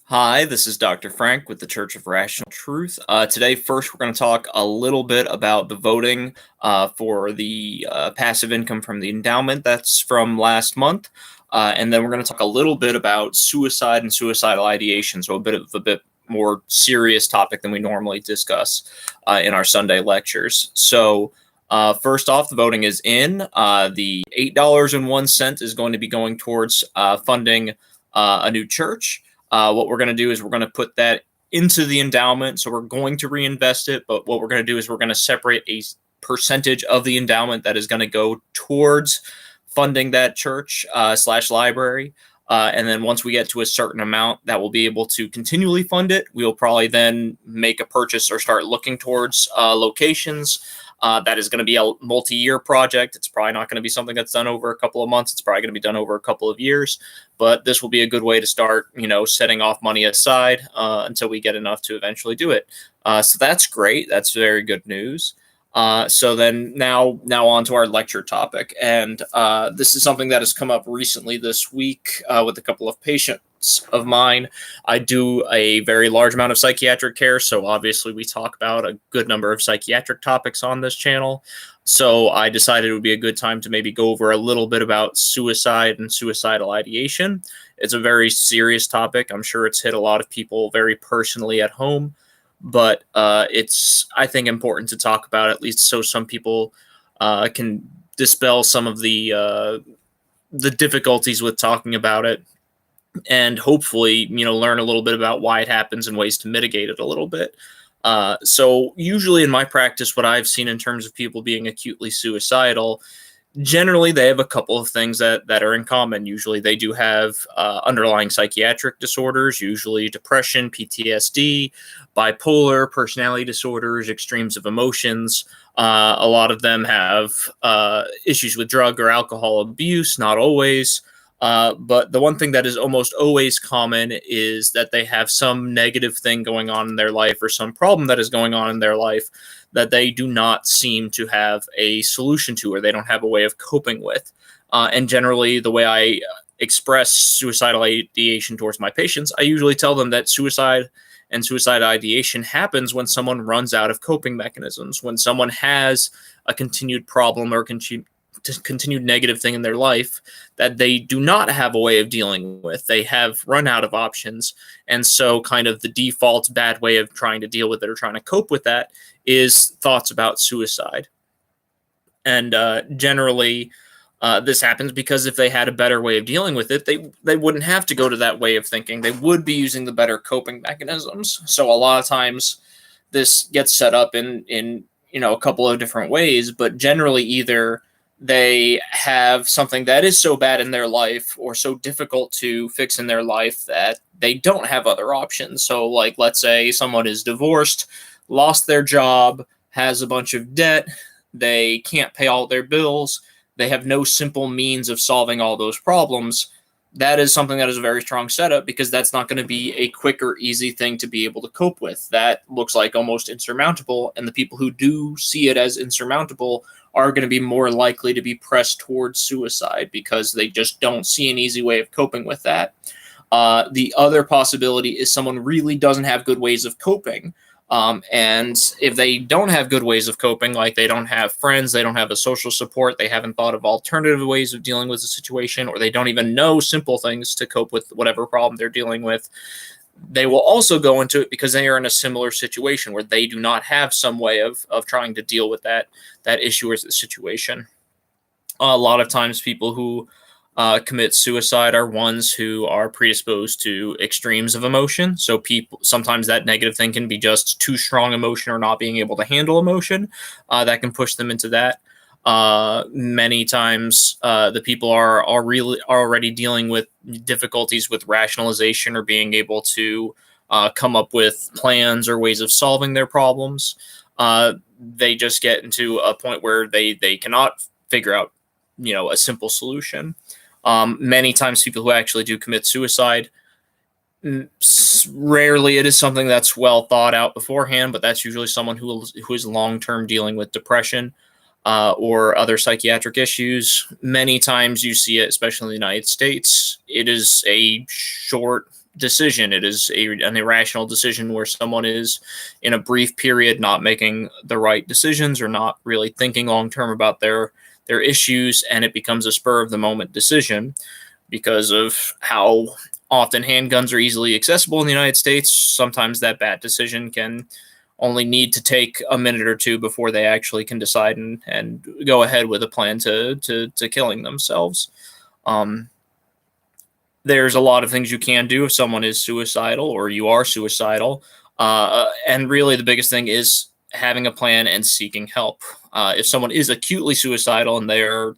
Hi, this is Dr. Frank with the Church of Rational Truth. Today, first, we're going to talk a little bit about the voting for the passive income from the endowment that's from last month. And then we're going to talk a little bit about suicide and suicidal ideation, so a bit more serious topic than we normally discuss in our Sunday lectures. So, first off, the voting is in. The $8.01 is going to be going towards funding a new church. What we're going to do is we're going to put that into the endowment. So we're going to reinvest it. But what we're going to do is we're going to separate a percentage of the endowment that is going to go towards funding that church slash library. And then once we get to a certain amount that will be able to continually fund it, we'll probably then make a purchase or start looking towards locations. That is going to be a multi-year project. It's probably not going to be something that's done over a couple of months. It's probably going to be done over a couple of years. But this will be a good way to start, setting off money aside until we get enough to eventually do it. So that's great. That's very good news. So then now on to our lecture topic. And this is something that has come up recently this week with a couple of patients of mine. I do a very large amount of psychiatric care, so obviously we talk about a good number of psychiatric topics on this channel. So I decided it would be a good time to maybe go over a little bit about suicide and suicidal ideation. It's a very serious topic. I'm sure it's hit a lot of people very personally at home, but it's, I think, important to talk about, at least so some people can dispel some of the difficulties with talking about it, and hopefully, learn a little bit about why it happens and ways to mitigate it a little bit. So usually in my practice, what I've seen in terms of people being acutely suicidal, generally they have a couple of things that are in common. Usually they do have underlying psychiatric disorders, usually depression, PTSD, bipolar, personality disorders, extremes of emotions. A lot of them have issues with drug or alcohol abuse, not always. But the one thing that is almost always common is that they have some negative thing going on in their life, or some problem that is going on in their life that they do not seem to have a solution to, or they don't have a way of coping with. And generally, the way I express suicidal ideation towards my patients, I usually tell them that suicide and suicide ideation happens when someone runs out of coping mechanisms, when someone has a continued problem or continued negative thing in their life that they do not have a way of dealing with. They have run out of options. And so kind of the default bad way of trying to deal with it or trying to cope with that is thoughts about suicide. And generally, this happens because if they had a better way of dealing with it, they wouldn't have to go to that way of thinking. They would be using the better coping mechanisms. So a lot of times this gets set up in a couple of different ways, but generally either they have something that is so bad in their life or so difficult to fix in their life that they don't have other options. So, like, let's say someone is divorced, lost their job, has a bunch of debt, they can't pay all their bills, they have no simple means of solving all those problems. That is something that is a very strong setup, because that's not going to be a quick or easy thing to be able to cope with. That looks like almost insurmountable, and the people who do see it as insurmountable are going to be more likely to be pressed towards suicide because they just don't see an easy way of coping with that. The other possibility is someone really doesn't have good ways of coping. And if they don't have good ways of coping, like they don't have friends, they don't have a social support, they haven't thought of alternative ways of dealing with the situation, or they don't even know simple things to cope with whatever problem they're dealing with, they will also go into it because they are in a similar situation where they do not have some way of trying to deal with that issue or the situation. A lot of times people who commit suicide are ones who are predisposed to extremes of emotion. So people, sometimes that negative thing can be just too strong emotion or not being able to handle emotion. That can push them into that. Many times the people are already dealing with difficulties with rationalization or being able to come up with plans or ways of solving their problems. They just get into a point where they cannot figure out a simple solution. Many times people who actually do commit suicide, rarely it is something that's well thought out beforehand, but that's usually someone who is long-term dealing with depression or other psychiatric issues. Many times you see it, especially in the United States, it is a short, decision. It is an irrational decision where someone is in a brief period not making the right decisions or not really thinking long term about their issues, and it becomes a spur of the moment decision because of how often handguns are easily accessible in the United States. Sometimes that bad decision can only need to take a minute or two before they actually can decide and go ahead with a plan to killing themselves. Um, there's a lot of things you can do if someone is suicidal or you are suicidal. And really, the biggest thing is having a plan and seeking help. If someone is acutely suicidal and they're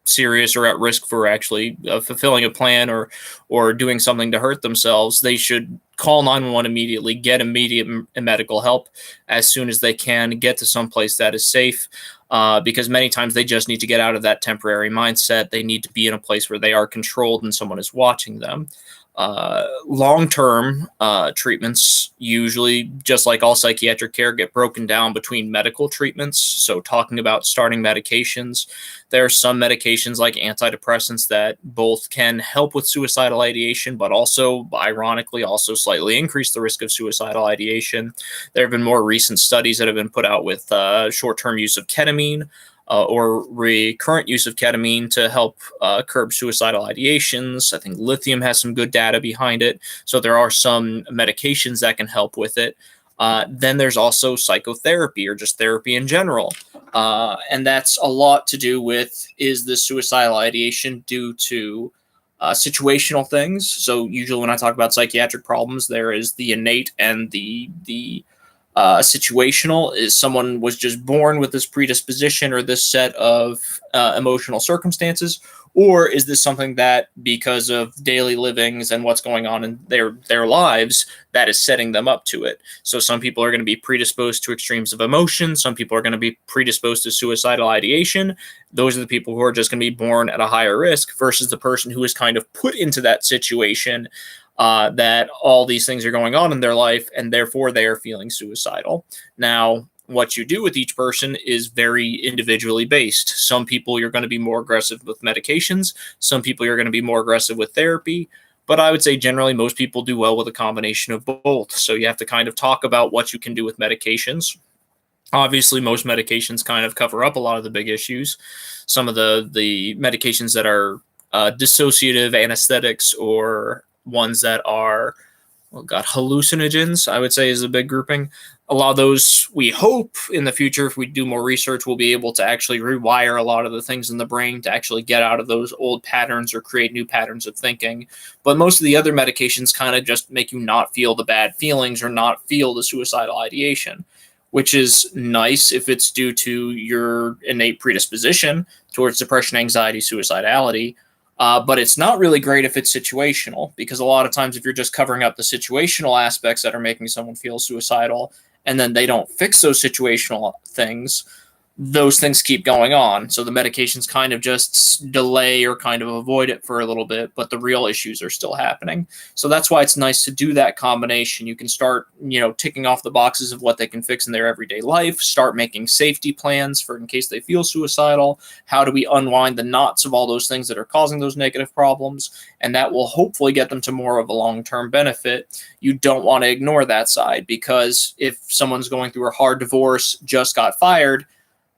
serious or at risk for actually fulfilling a plan or doing something to hurt themselves, they should call 911 immediately, get immediate medical help as soon as they can, get to some place that is safe. Because many times they just need to get out of that temporary mindset. They need to be in a place where they are controlled and someone is watching them. Long-term treatments usually, just like all psychiatric care, get broken down between medical treatments. So talking about starting medications, there are some medications like antidepressants that both can help with suicidal ideation, but also, ironically, also slightly increase the risk of suicidal ideation. There have been more recent studies that have been put out with short-term use of ketamine, or recurrent use of ketamine to help curb suicidal ideations. I think lithium has some good data behind it. So there are some medications that can help with it. Then there's also psychotherapy or just therapy in general. And that's a lot to do with, is the suicidal ideation due to situational things? So usually when I talk about psychiatric problems, there is the innate and the situational. Is someone was just born with this predisposition or this set of emotional circumstances, or is this something that, because of daily livings and what's going on in their lives, that is setting them up to it? So some people are going to be predisposed to extremes of emotion. Some people are going to be predisposed to suicidal ideation. Those are the people who are just going to be born at a higher risk versus the person who is kind of put into that situation, that all these things are going on in their life, and therefore they are feeling suicidal. Now, what you do with each person is very individually based. Some people you're going to be more aggressive with medications. Some people you're going to be more aggressive with therapy. But I would say generally most people do well with a combination of both. So you have to kind of talk about what you can do with medications. Obviously, most medications kind of cover up a lot of the big issues. Some of the medications that are dissociative anesthetics, or ones that are, hallucinogens, I would say, is a big grouping. A lot of those, we hope in the future, if we do more research, we'll be able to actually rewire a lot of the things in the brain to actually get out of those old patterns or create new patterns of thinking. But most of the other medications kind of just make you not feel the bad feelings or not feel the suicidal ideation, which is nice if it's due to your innate predisposition towards depression, anxiety, suicidality. But it's not really great if it's situational, because a lot of times if you're just covering up the situational aspects that are making someone feel suicidal, and then they don't fix those situational things, those things keep going on. So the medications kind of just delay or kind of avoid it for a little bit, but the real issues are still happening. So that's why it's nice to do that combination. You can start, ticking off the boxes of what they can fix in their everyday life, start making safety plans for in case they feel suicidal. How do we unwind the knots of all those things that are causing those negative problems? And that will hopefully get them to more of a long-term benefit. You don't want to ignore that side, because if someone's going through a hard divorce, just got fired,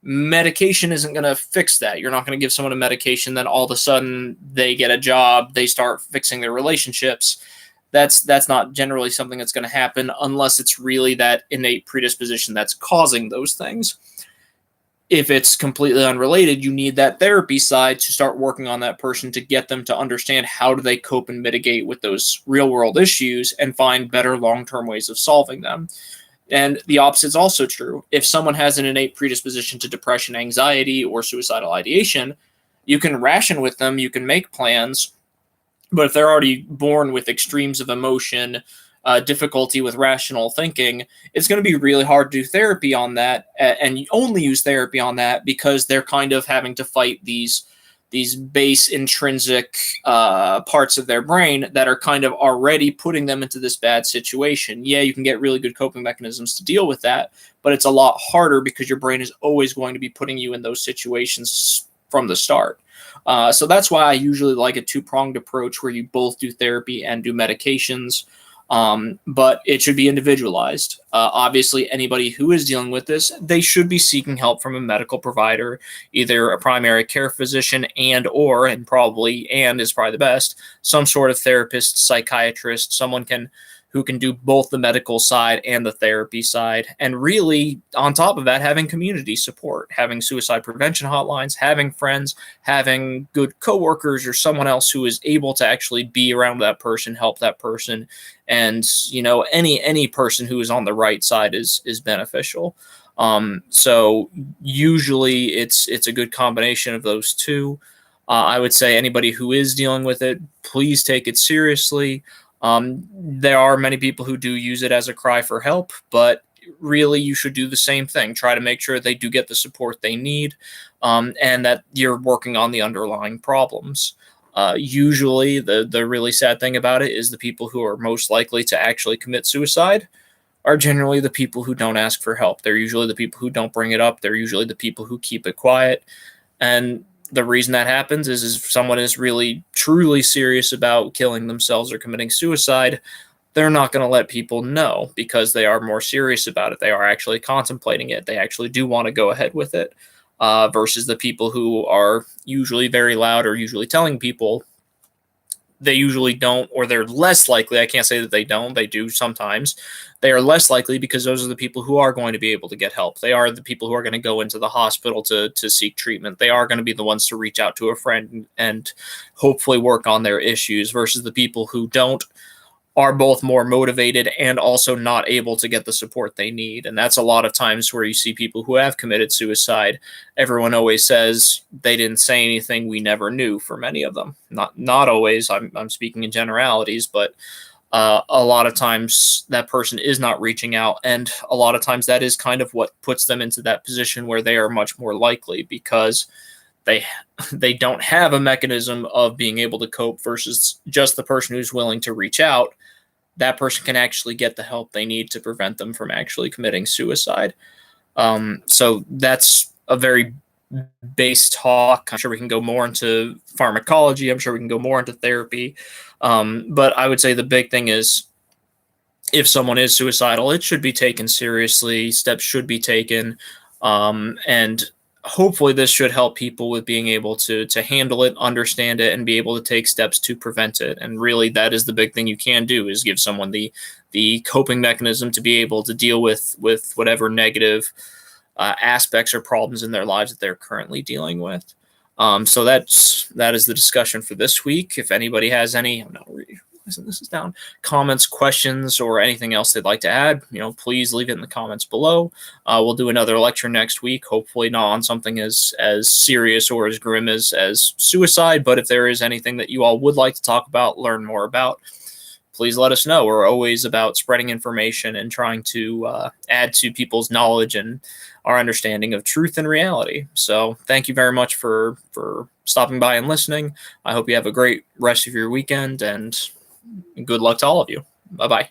medication isn't going to fix that. You're not going to give someone a medication, then all of a sudden they get a job, they start fixing their relationships. That's not generally something that's going to happen unless it's really that innate predisposition that's causing those things. If it's completely unrelated, you need that therapy side to start working on that person to get them to understand how do they cope and mitigate with those real world issues and find better long-term ways of solving them. And the opposite is also true. If someone has an innate predisposition to depression, anxiety, or suicidal ideation, you can ration with them, you can make plans, but if they're already born with extremes of emotion, difficulty with rational thinking, it's going to be really hard to do therapy on that, and you only use therapy on that because they're kind of having to fight these base intrinsic parts of their brain that are kind of already putting them into this bad situation. Yeah, you can get really good coping mechanisms to deal with that, but it's a lot harder because your brain is always going to be putting you in those situations from the start. So that's why I usually like a two-pronged approach where you both do therapy and do medications. But it should be individualized. Obviously, anybody who is dealing with this, they should be seeking help from a medical provider, either a primary care physician and probably and is probably the best, some sort of therapist, psychiatrist, someone who can do both the medical side and the therapy side. And really, on top of that, having community support, having suicide prevention hotlines, having friends, having good coworkers or someone else who is able to actually be around that person, help that person. And any person who is on the right side is beneficial. So usually it's a good combination of those two. I would say anybody who is dealing with it, please take it seriously. There are many people who do use it as a cry for help, but really you should do the same thing. Try to make sure they do get the support they need, and that you're working on the underlying problems. Usually, the really sad thing about it is the people who are most likely to actually commit suicide are generally the people who don't ask for help. They're usually the people who don't bring it up. They're usually the people who keep it quiet. And the reason that happens is if someone is really truly serious about killing themselves or committing suicide, they're not going to let people know because they are more serious about it. They are actually contemplating it. They actually do want to go ahead with it, versus the people who are usually very loud or usually telling people. They usually don't, or they're less likely. I can't say that they don't. They do sometimes. They are less likely because those are the people who are going to be able to get help. They are the people who are going to go into the hospital to seek treatment. They are going to be the ones to reach out to a friend and hopefully work on their issues, versus the people who don't, are both more motivated and also not able to get the support they need. And that's a lot of times where you see people who have committed suicide. Everyone always says they didn't say anything, we never knew, for many of them. Not always. I'm speaking in generalities, but a lot of times that person is not reaching out, and a lot of times that is kind of what puts them into that position where they are much more likely, because they don't have a mechanism of being able to cope, versus just the person who's willing to reach out. That person can actually get the help they need to prevent them from actually committing suicide. So that's a very base talk. I'm sure we can go more into pharmacology. I'm sure we can go more into therapy. But I would say the big thing is, if someone is suicidal, it should be taken seriously. Steps should be taken. And hopefully this should help people with being able to handle it, understand it, and be able to take steps to prevent it. And really, that is the big thing you can do, is give someone the coping mechanism to be able to deal with whatever negative aspects or problems in their lives that they're currently dealing with. So that is the discussion for this week. If anybody has any, this is down, comments, questions, or anything else they'd like to add, please leave it in the comments below. We'll do another lecture next week, hopefully not on something as serious or as grim as suicide, but if there is anything that you all would like to talk about, learn more about, please let us know. We're always about spreading information and trying to add to people's knowledge and our understanding of truth and reality. So thank you very much for stopping by and listening. I hope you have a great rest of your weekend, and good luck to all of you. Bye-bye.